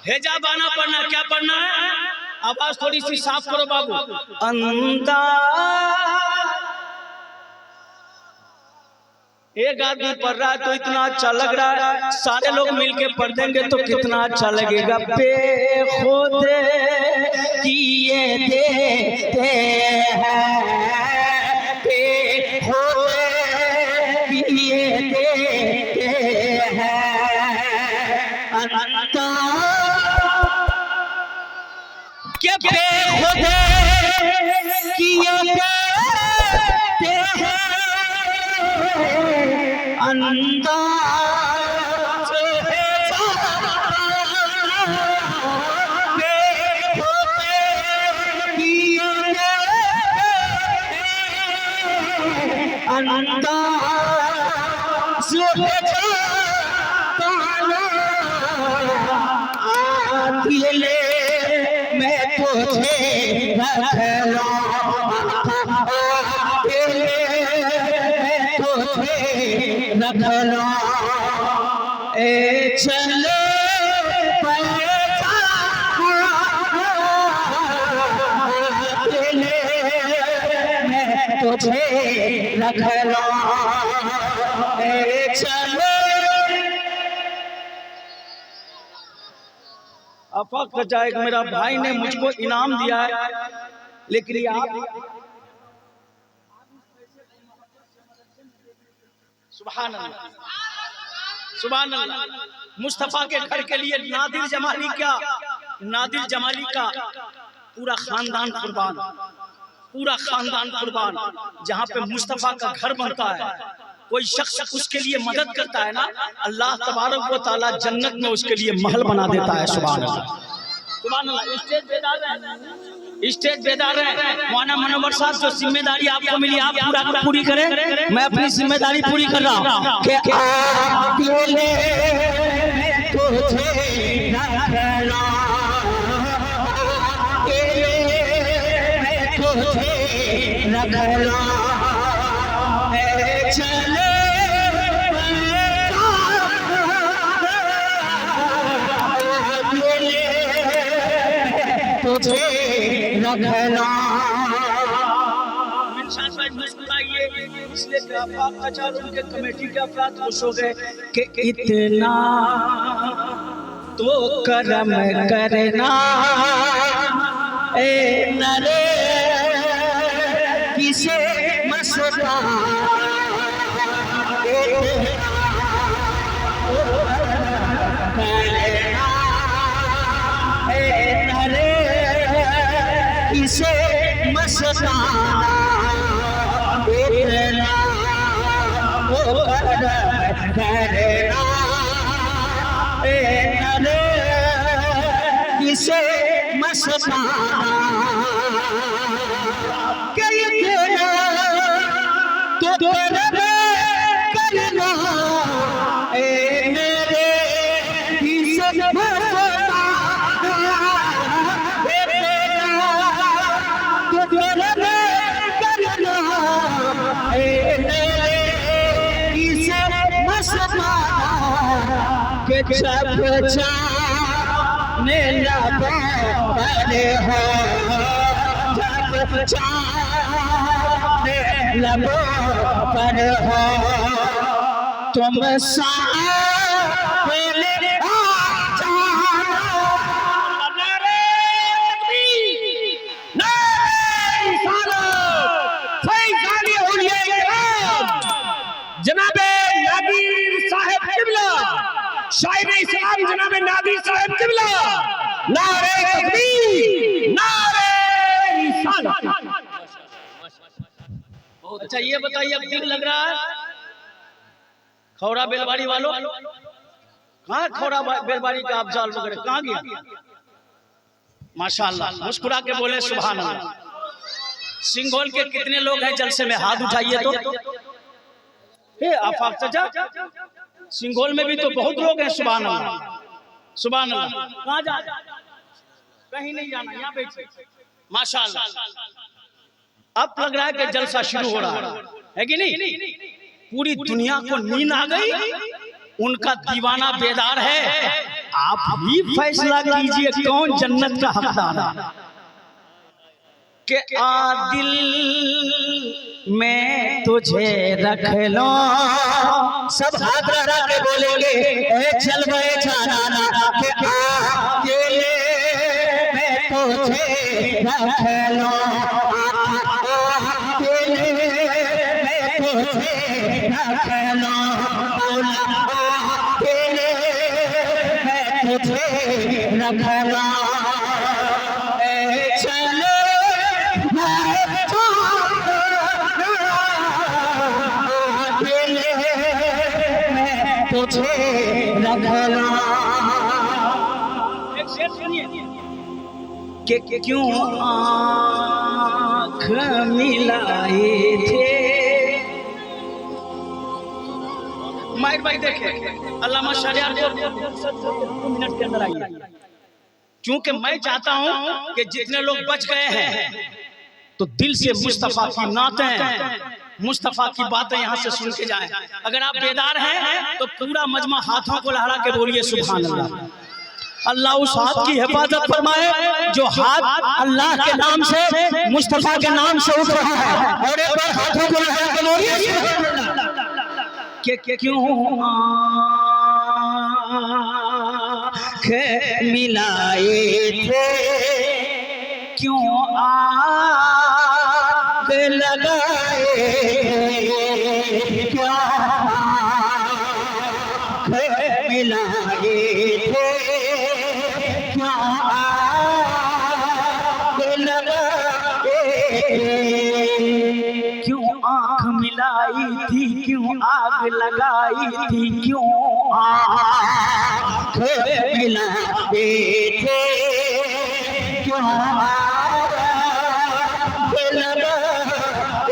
हेजा बाना पढ़ना, क्या पढ़ना है? आवाज थोड़ी सी साफ करो बाबू। अंता एक आदमी पढ़ रहा है तो इतना अच्छा लग रहा है, सारे लोग मिलके पढ़ देंगे तो कितना अच्छा लगेगा। बेखुदे किए देते हैं, बेखुदे किए देते हैं, अंता के बेखुदे किए देते हैं, अंदाज़ है बेखुदे किए अंदाज़ है दिले मैं तुझे रख लूं, रख लो ए चले तुझे रख लो ए चले। अफक जाए, मेरा भाई ने मुझको इनाम दिया है, लेकिन ये आप सुभान अल्लाह, सुभान अल्लाह। मुस्तफा के घर के लिए नादिर जमाली का पूरा खानदान कुर्बान, पूरा खानदान कुर्बान। जहाँ पे मुस्तफा का घर बनता है, कोई शख्स उसके लिए मदद करता है ना, अल्लाह तबारक व तआला जन्नत में उसके लिए महल बना देता है। सुभान अल्लाह, सुभान अल्लाह। स्टेज बेदार है मौलाना मनोवर साहब, जो जिम्मेदारी आपको मिली आप पूरी करें। मैं अपनी जिम्मेदारी पूरी कर रहा हूँ। मुस्कुराइए, इसलिए उनके कमेटी के अफराद खुश हो गए कि इतना तो करम करना ए नरे किसे मस्ता इसे मस्ताना इतना वो करना इसे मस्ताना के इतना तो करना ए मेरे इसे चाने लबों पर हो, जब चाने लबों पर हो तुम साहिल जनाबे नादिर साहब किबला, शायर इस्लाम जनाबे नादिर साहब किबला, नारे तकबीर, नारे रिसालत। बहुत अच्छा, ये बताइए अब दिन लग रहा है खौरा बेलवाड़ी वालों, कहाँ खौरा बेलवाड़ी का अफजाल वगैरह कहाँ गया? माशाअल्लाह, मुस्कुरा के बोले सुभान अल्लाह। सिंघोल के कितने लोग हैं जलसे में? हाथ उठाइए तो। आफाक चाचा, सिंघोल में भी तो बहुत लोग हैं। सुभान अल्लाह, सुभान अल्लाह। कहाँ जा? कहीं नहीं जाना, यहाँ बैठिए। माशाअल्लाह, अब लग रहा है कि जलसा शुरू हो रहा है कि नहीं? पूरी दुनिया को नींद आ गई उनका दीवाना बेदार है। आप ही फैसला कीजिए कौन जन्नत का हकदार है। कि आदिल मैं तुझे रख लो, सब हाथ लगा के बोलेंगे ए चल गए जाना के अकेले मैं तुझे रख लो, अकेले मैं तुझे रख लो, अकेले मैं तुझे रख लो, ए चलो तुझे रखना। कि क्यों आँख मिलाए थे। माहिर भाई देखे अल्लामा शरियार को मिनट के अंदर आइए, क्योंकि मैं चाहता हूं कि जितने लोग बच गए हैं तो दिल से मुस्तफा की नातें, मुस्तफा की बातें यहाँ से सुन के जाएं। अगर आप बेदार हैं तो पूरा मजमा हाथों को लहरा के बोलिए सुभान अल्लाह। अल्लाह उस हाथ की हिफाजत फरमाए जो हाथ अल्लाह के नाम से, मुस्तफा के नाम से उठ रहा है। और एक बार हाथों को लहरा के बोलिए सुभान अल्लाह। कि क्यों मिलाए थे, क्यों आग लगाए क्या मिलाए थे, क्या आग लगाए, क्यों आँख मिलाई थी, क्यों आग लगाई थी, क्यों आग मिलाए थे, क्या आग लगाए, क्यों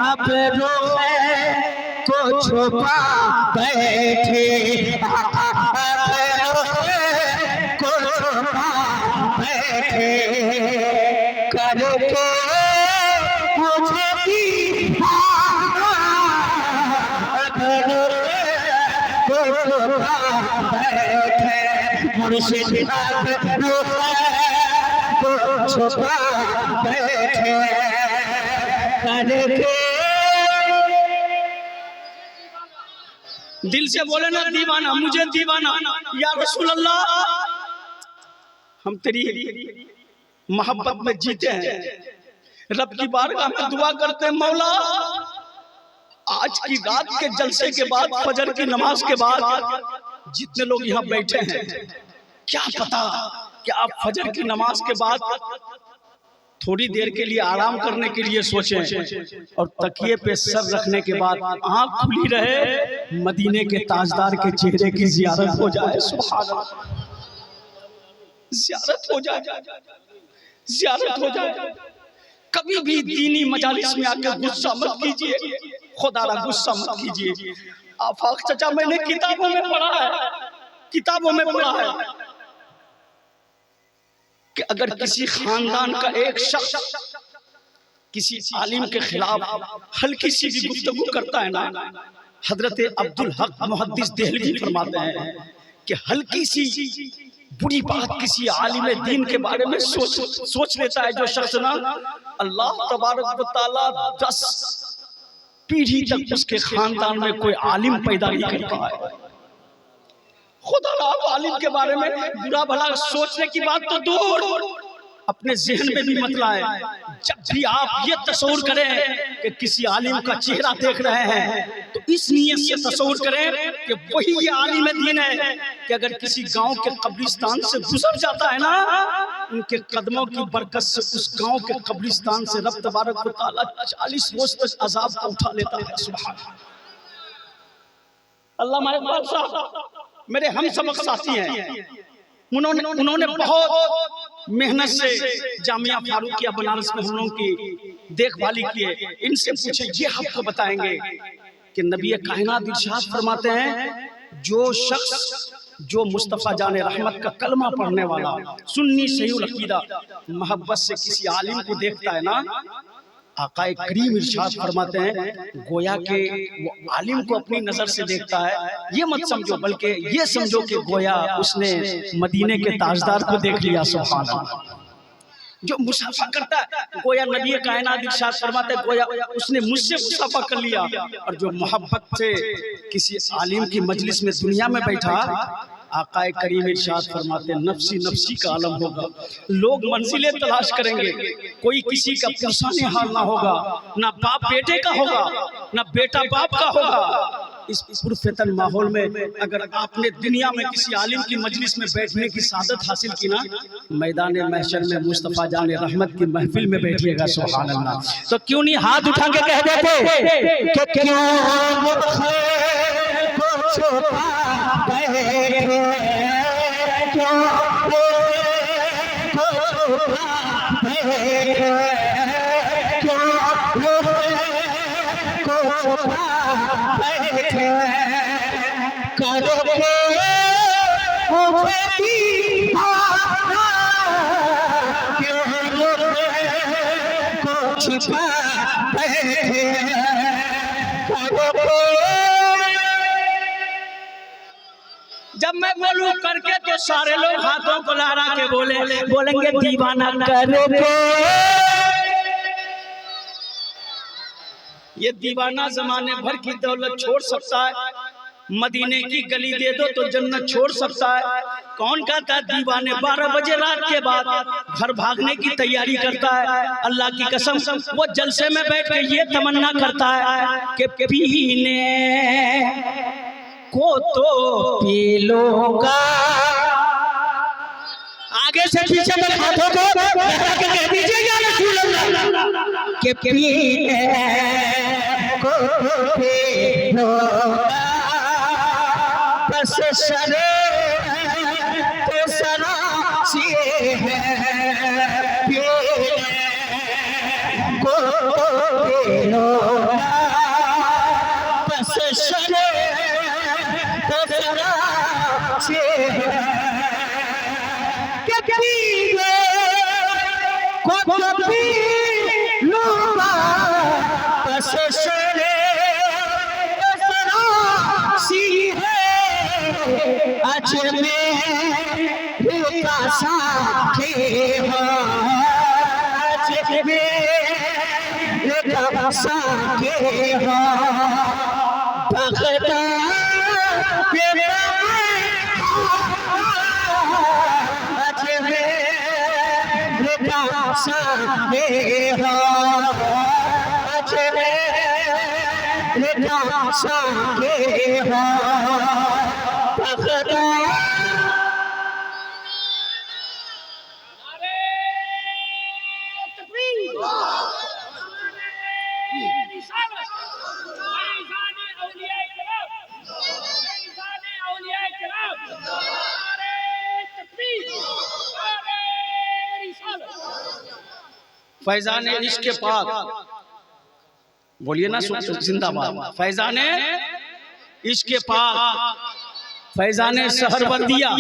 अब रोए को छुपा बैठे, को छुपा बैठे करके मुझे की को छुपा बैठे, मुर्शिद को छुपा बैठे करके। दिल से बोले ना दीवाना, मुझे दीवाना या रसूल अल्लाह, हम तेरी मोहब्बत में जीते हैं। रब की बारगाह में दुआ करते हैं, मौला आज की रात के जलसे के बाद, फजर की नमाज के बाद जितने लोग यहाँ बैठे हैं, क्या पता कि आप फजर की नमाज के बाद थोड़ी देर के लिए आराम करने के लिए सोचें और तकिए पे सर रखने के बाद आंख खुली रहे, मदीने के ताजदार के चेहरे की जियारत हो जाए। सुभान अल्लाह, जियारत हो जाए, जियारत हो जाए। कभी भी दीनी मजालिस में आकर गुस्सा मत कीजिए, खुदारा गुस्सा मत कीजिए। आफाक चचा, मैंने किताबों में पढ़ा है, किताबों में पढ़ा है कि अगर किसी खानदान का एक शख्स किसी आलिम के खिलाफ हल्की सी भी गुफ्तगू करता है ना, हजरत अब्दुल हक मुहद्दिस देहलवी फरमाते हैं कि हल्की सी बुरी बात किसी आलिम दीन के बारे में सोच लेता है जो शख्स ना, अल्लाह तबारक व तआला 10 पीढ़ी तक उसके खानदान में कोई आलिम पैदा नहीं कर पाया। खुदा आप आलिम के बारे में बुरा भला सोचने की बात तो दूर, अपने जहन में भी मत लाएं। जब भी आप ये तस्वीर करें कि किसी आलिम का चेहरा देख रहे हैं तो इस नीयत से तस्वीर करें कि वही ये आलिम दीन है कि अगर किसी गांव के कब्रिस्तान से गुजर जाता है ना, उनके कदमों की बरकत से उस गांव के कब्रिस्तान से रब तबारक व तआला 40 रोज तक अजाब को उठा लेता है। सुभान अल्लाह इकबाल साहब मेरे हम सबक साथी हैं। उन्होंने बहुत मेहनत से जामिया फारूकिया बनारस में हम लोगों की देखभाली की है। इनसे पूछे, ये आपको बताएंगे कि नबी कायनात इरशाद फरमाते हैं, जो शख्स जो मुस्तफ़ा जाने रहमत का कलमा पढ़ने वाला सुन्नी सहीउल अकीदा मोहब्बत से किसी आलिम को देखता है ना, आकाए करीम इरशाद फरमाते हैं गोया के वो आलिम को अपनी नजर से देखता है। ये मत समझो, बल्कि ये समझो कि गोया उसने मदीने के ताजदार को देख लिया। सुभान अल्लाह। जो मुसाफा करता है गोया नबी कायनात इरशाद फरमाते हैं गोया उसने मुझसे मुसाफा कर लिया। और जो मोहब्बत से किसी आलिम की मजलिस में दुनिया में बैठा, आकाए करीम इरशाद फरमाते नफ्सी नफ्सी का आलम होगा। लोग मंजिलें तलाश करेंगे, कोई किसी का पुरसाने हाल ना होगा, ना बाप बेटे का होगा, ना बेटा बाप का होगा। इस पुरफितन माहौल में अगर आपने दुनिया में किसी आलिम की मजलिस में बैठने की सादत हासिल की ना, मैदान महशर में मुस्तफ़ा जाने रहमत की महफिल में बैठिएगा। सुभान अल्लाह। तो क्यों नहीं हाथ उठा के कह देते कि क्यों जब मैं बोलूं करके तो सारे लोग हाथों को लहरा के बोलेंगे दीवाना करके। ये दीवाना जमाने भर की दौलत छोड़ सकता है, मदीने की गली दे दो तो जन्नत छोड़ सकता है। कौन कहता है दीवाने 12 बजे रात के बाद घर भागने की तैयारी करता है? अल्लाह की कसम वो जलसे में बैठ के ये तमन्ना करता है कि पीने को तो पी लूंगा। आगे से पीछे तक हाथों को लहरा के कह दीजिए या रसूल अल्लाह कि पीने को पी लूंगा। बस सरे तो सरासी है पीने को पी लूंगा। बस सरे तो सरासी है फैजान इश्क पाक बोलिए ना जिंदाबाद। फैजान इश्क पाक, फैजान सहरवर्दिया,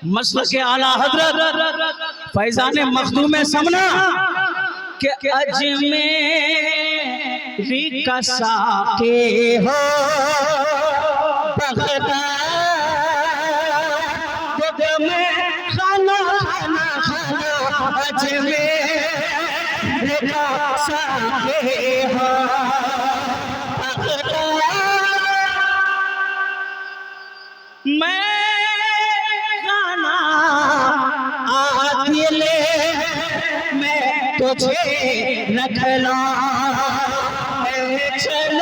मसलक आला हजरत, फैजान मखदूम समना के अजमेरी का साके हो बगदाद में खाना खाना खाना अजमेरी का साके हो मैं गाना आती ले मैं तुझे रखना चल